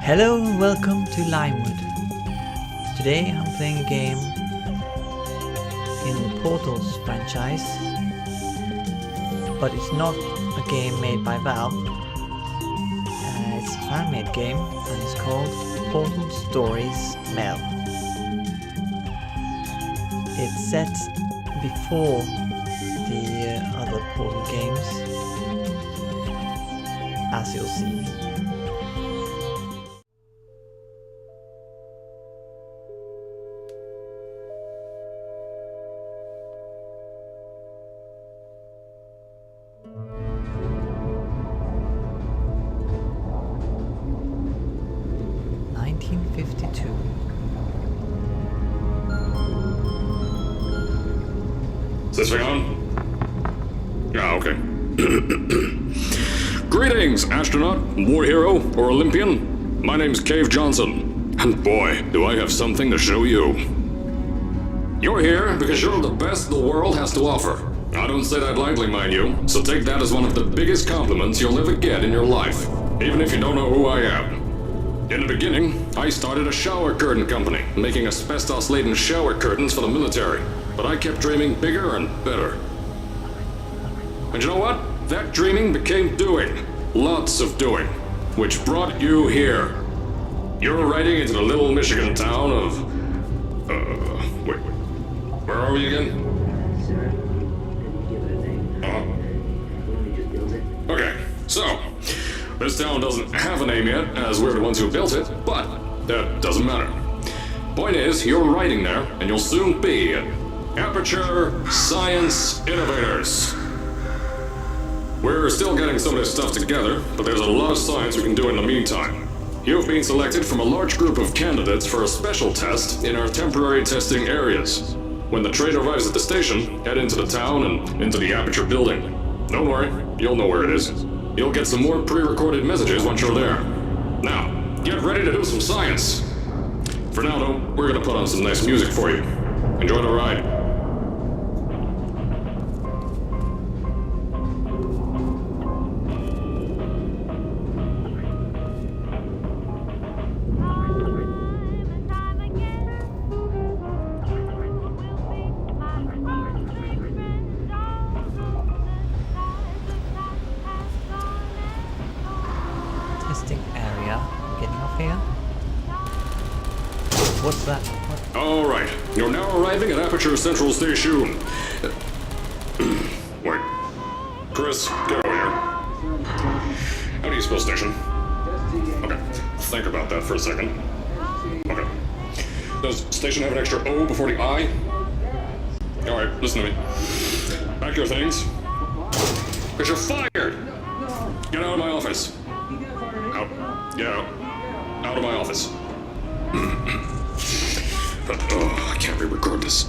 Hello and welcome to Limewood. Today I'm playing a game in the Portals franchise, but it's not a game made by Valve. It's a fan-made game and it's called Portal Stories Mel. It's set before the other Portal games, as you'll see. Is this thing on? Yeah, okay. Greetings, astronaut, war hero, or Olympian. My name's Cave Johnson, and boy, do I have something to show you. You're here because you're the best the world has to offer. I don't say that lightly, mind you, so take that as one of the biggest compliments you'll ever get in your life, even if you don't know who I am. In the beginning, I started a shower curtain company, making asbestos-laden shower curtains for the military. But I kept dreaming bigger and better. And you know what? That dreaming became doing. Lots of doing. Which brought you here. You're riding into the little Michigan town of... wait. Where are we again? Sir, can you give it a name? When we just build it? Okay, so... this town doesn't have a name yet, as we're the ones who built it, but that doesn't matter. Point is, you're riding there, and you'll soon be at Aperture Science Innovators. We're still getting some of this stuff together, but there's a lot of science we can do in the meantime. You've been selected from a large group of candidates for a special test in our temporary testing areas. When the train arrives at the station, head into the town and into the Aperture building. Don't worry, you'll know where it is. You'll get some more pre-recorded messages once you're there. Now, get ready to do some science. For now, though, we're gonna put on some nice music for you. Enjoy the ride. Testing area. Getting off here. What's that? What? Alright, you're now arriving at Aperture Central Station. Wait. Chris, get over here. How do you spell station? Okay, think about that for a second. Okay. Does station have an extra O before the I? Alright, listen to me. Pack your things. Because you're fired! Get out of my office. Out. Get out. Out of my office. Oh, I can't re-record this.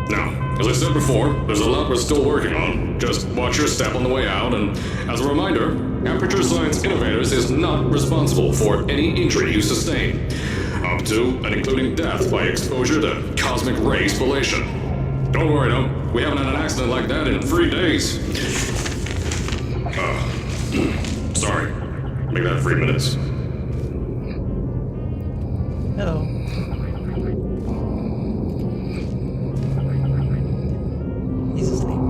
Now, as I said before, there's a lot we're still working on. Just watch your step on the way out, and as a reminder, Aperture Science Innovators is not responsible for any injury you sustain, up to and including death by exposure to cosmic ray spallation. Don't worry, though, we haven't had an accident like that in 3 days. Sorry. Make that 3 minutes. Hello. He's asleep.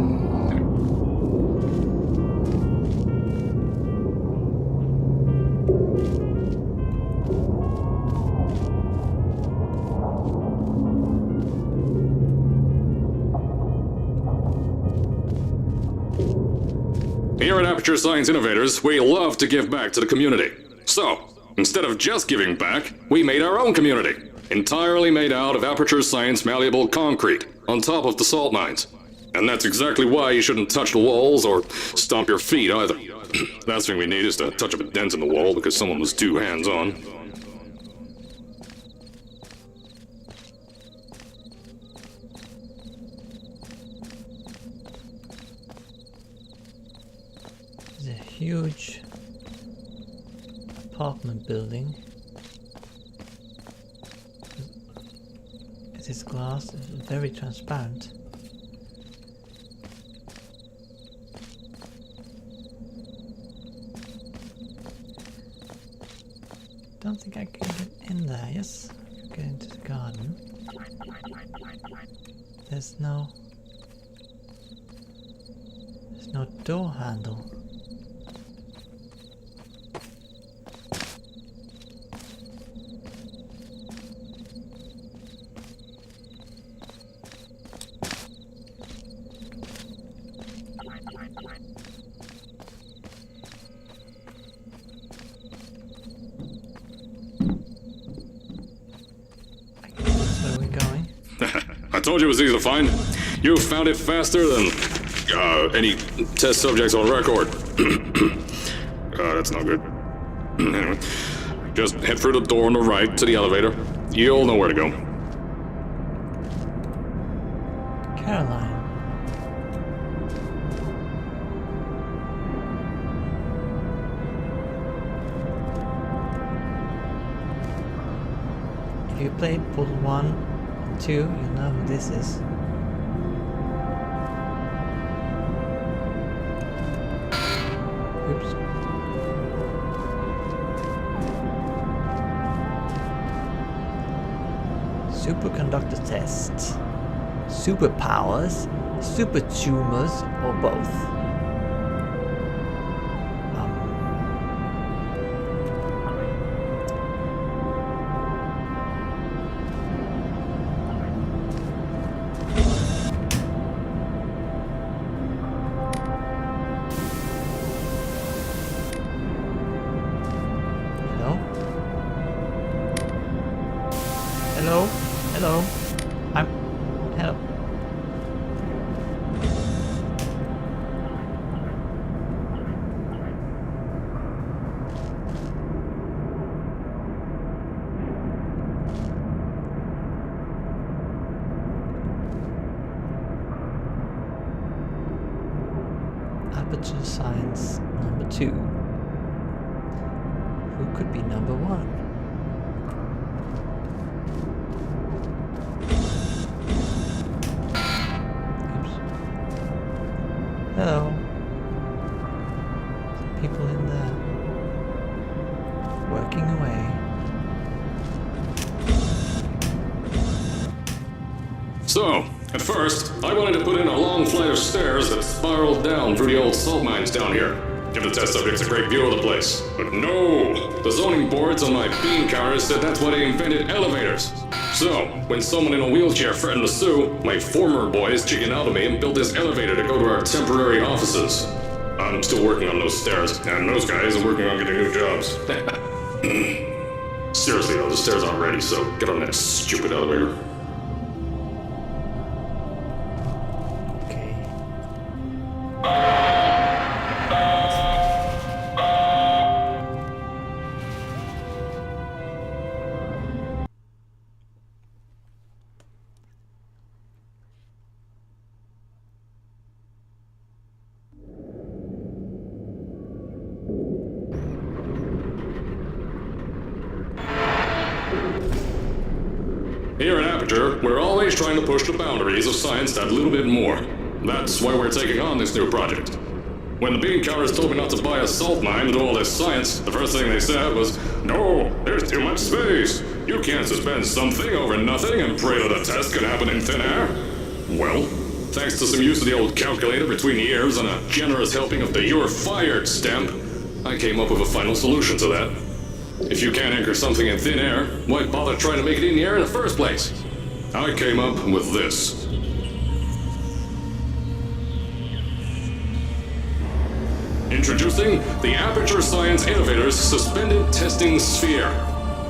Here at Aperture Science Innovators, we love to give back to the community. So, instead of just giving back, we made our own community, entirely made out of Aperture Science malleable concrete, on top of the salt mines. And that's exactly why you shouldn't touch the walls or stomp your feet either. Last thing we need is to touch up a dent in the wall because someone was too hands-on. There's a huge apartment building. It is glass, it's very transparent. Don't think I can get in there. Yes, I can get into the garden. There's no door handle. Where are we going? I told you it was easy to find. You found it faster than any test subjects on record. That's not good. Anyway, just head through the door on the right to the elevator. You'll know where to go. Caroline. If you played Puzzle 1 and 2, you'll know who this is. Oops. Superconductor test. Superpowers, super tumors, or both. Hello? Hello? Hello? Aperture Science number 2. Who could be number 1? Hello. Some people in there. Working away. So, at first, I wanted to put in a long flight of stairs that spiraled down through the old salt mines down here. Give the test subjects a great view of the place. But no! The zoning boards on my bean counters said that's why they invented elevators. So, when someone in a wheelchair threatened to sue, my former boys chickened out of me and built this elevator to go to our temporary offices. I'm still working on those stairs, and those guys are working on getting new jobs. Seriously though, the stairs aren't ready, so get on that stupid elevator. Okay. Here at Aperture, we're always trying to push the boundaries of science that little bit more. That's why we're taking on this new project. When the bean counters told me not to buy a salt mine to do all this science, the first thing they said was, "No, there's too much space. You can't suspend something over nothing and pray that a test can happen in thin air." Well, thanks to some use of the old calculator between the ears and a generous helping of the "you're fired" stamp, I came up with a final solution to that. If you can't anchor something in thin air, why bother trying to make it in the air in the first place? I came up with this. Introducing the Aperture Science Innovator's Suspended Testing Sphere.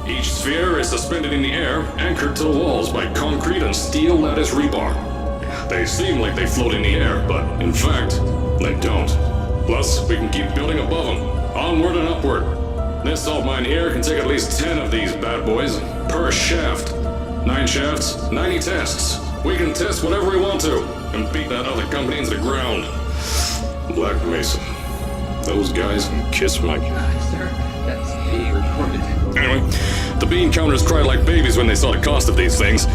Each sphere is suspended in the air, anchored to the walls by concrete and steel lattice rebar. They seem like they float in the air, but in fact, they don't. Plus, we can keep building above them, onward and upward. This salt mine here can take at least 10 of these bad boys per shaft. 9 shafts, 90 tests. We can test whatever we want to and beat that other company into the ground. Black Mesa. Those guys can kiss my... Sir, that's being recorded. Anyway, the bean counters cried like babies when they saw the cost of these things,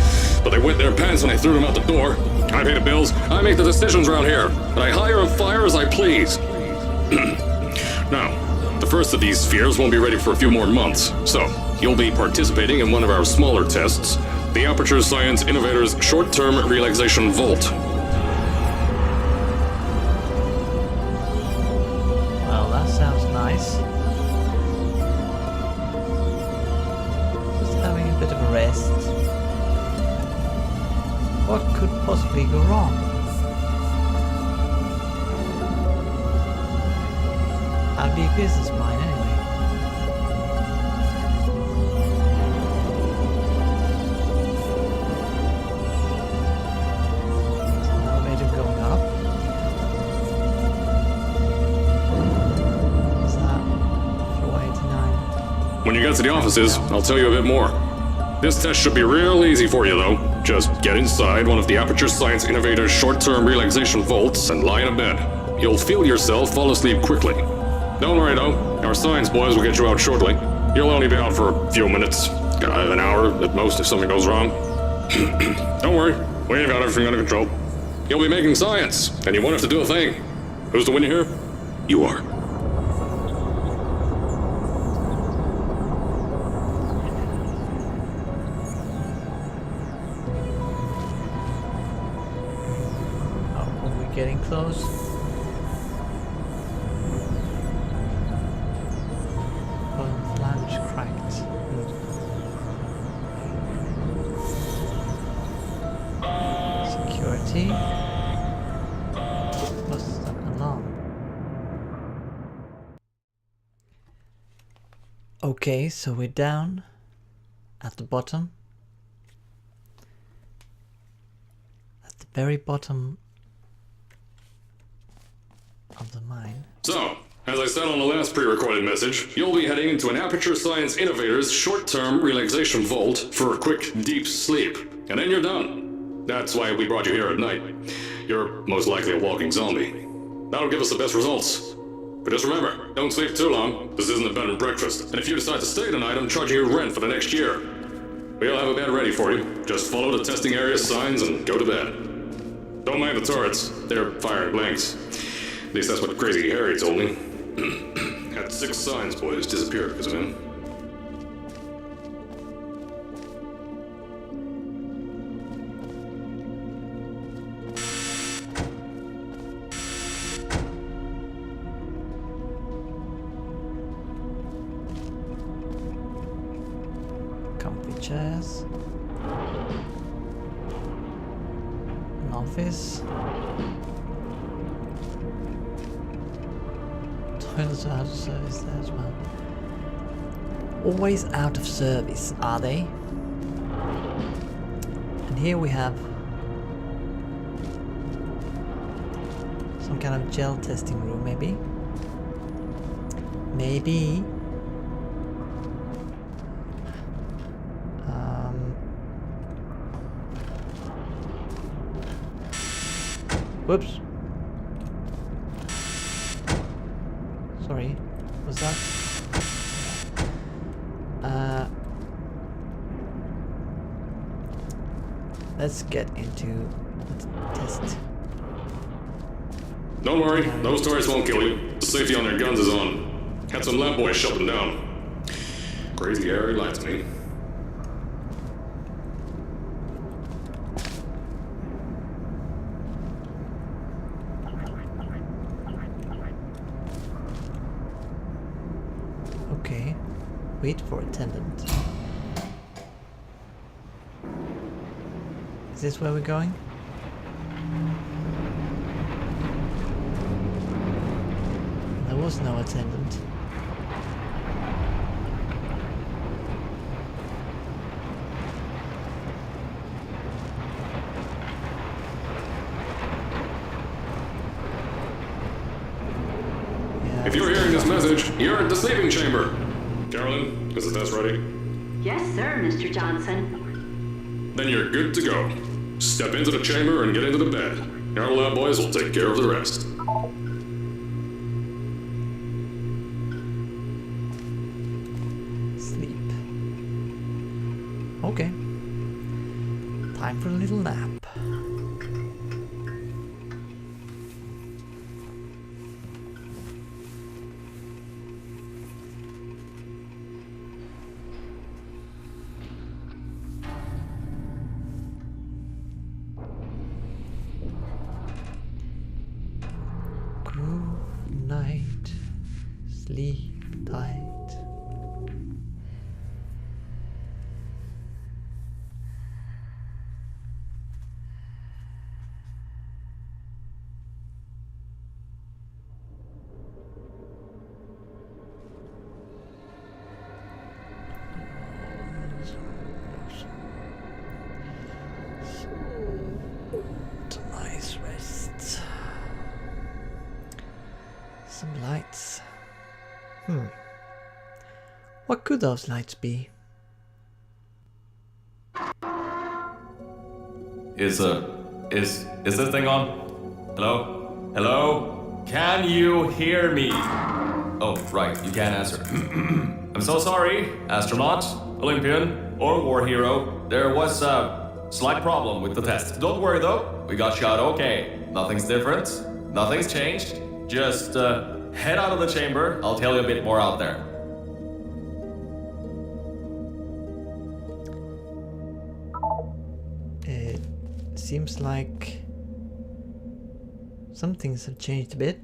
but they wet their pants when I threw them out the door. I pay the bills, I make the decisions around here, and I hire and fire as I please. Now, the first of these spheres won't be ready for a few more months, so you'll be participating in one of our smaller tests, the Aperture Science Innovators Short-Term Relaxation Volt. Well, that sounds nice. Just having a bit of a rest. What could possibly go wrong? How deep is this mine anyway? Elevator going up. What's that? 489. When you get to the offices, I'll tell you a bit more. This test should be real easy for you, though. Just get inside one of the Aperture Science Innovators Short-Term Relaxation Vaults and lie in a bed. You'll feel yourself fall asleep quickly. Don't worry, though. Our science boys will get you out shortly. You'll only be out for a few minutes. An hour at most if something goes wrong. Don't worry. We've got everything under control. You'll be making science, and you won't have to do a thing. Who's the winner here? You are. Oh, are we getting close? Flange cracked. Security. What's that alarm? Okay, so we're down at the bottom. At the very bottom of the mine. So, as I said on the last pre-recorded message, you'll be heading into an Aperture Science Innovators Short-Term Relaxation Vault for a quick, deep sleep. And then you're done. That's why we brought you here at night. You're most likely a walking zombie. That'll give us the best results. But just remember, don't sleep too long. This isn't a bed and breakfast. And if you decide to stay tonight, I'm charging you rent for the next year. We'll have a bed ready for you. Just follow the testing area signs and go to bed. Don't mind the turrets. They're firing blanks. At least that's what Crazy Harry told me. Had 6 science boys disappear because of him. Comfy chairs. An office. Toilets are out of service there as well. Always out of service, are they? And here we have some kind of gel testing room, maybe? Maybe. Whoops. Sorry, was that? Let's get into the test. Don't worry, those turrets won't kill you. The safety on their guns is on. Had some lab boys shut them down. Crazy Harry lied to me. Okay, wait for attendant. Is this where we're going? There was no attendant. If you're hearing this message, you're at the sleeping chamber. Carolyn, is the test ready? Yes, sir, Mr. Johnson. Then you're good to go. Step into the chamber and get into the bed. Our lab boys will take care of the rest. Sleep. Okay. Time for a little nap. Good night. Sleep tight. Nice rest. Some lights. What could those lights be? Is this thing on? Hello? Hello? Can you hear me? Oh, right, you can't answer. I'm so sorry, astronaut, Olympian, or war hero. There was a slight problem with the test. Don't worry though, we got shot okay. Nothing's different, nothing's changed. Just head out of the chamber, I'll tell you a bit more out there. It seems like some things have changed a bit.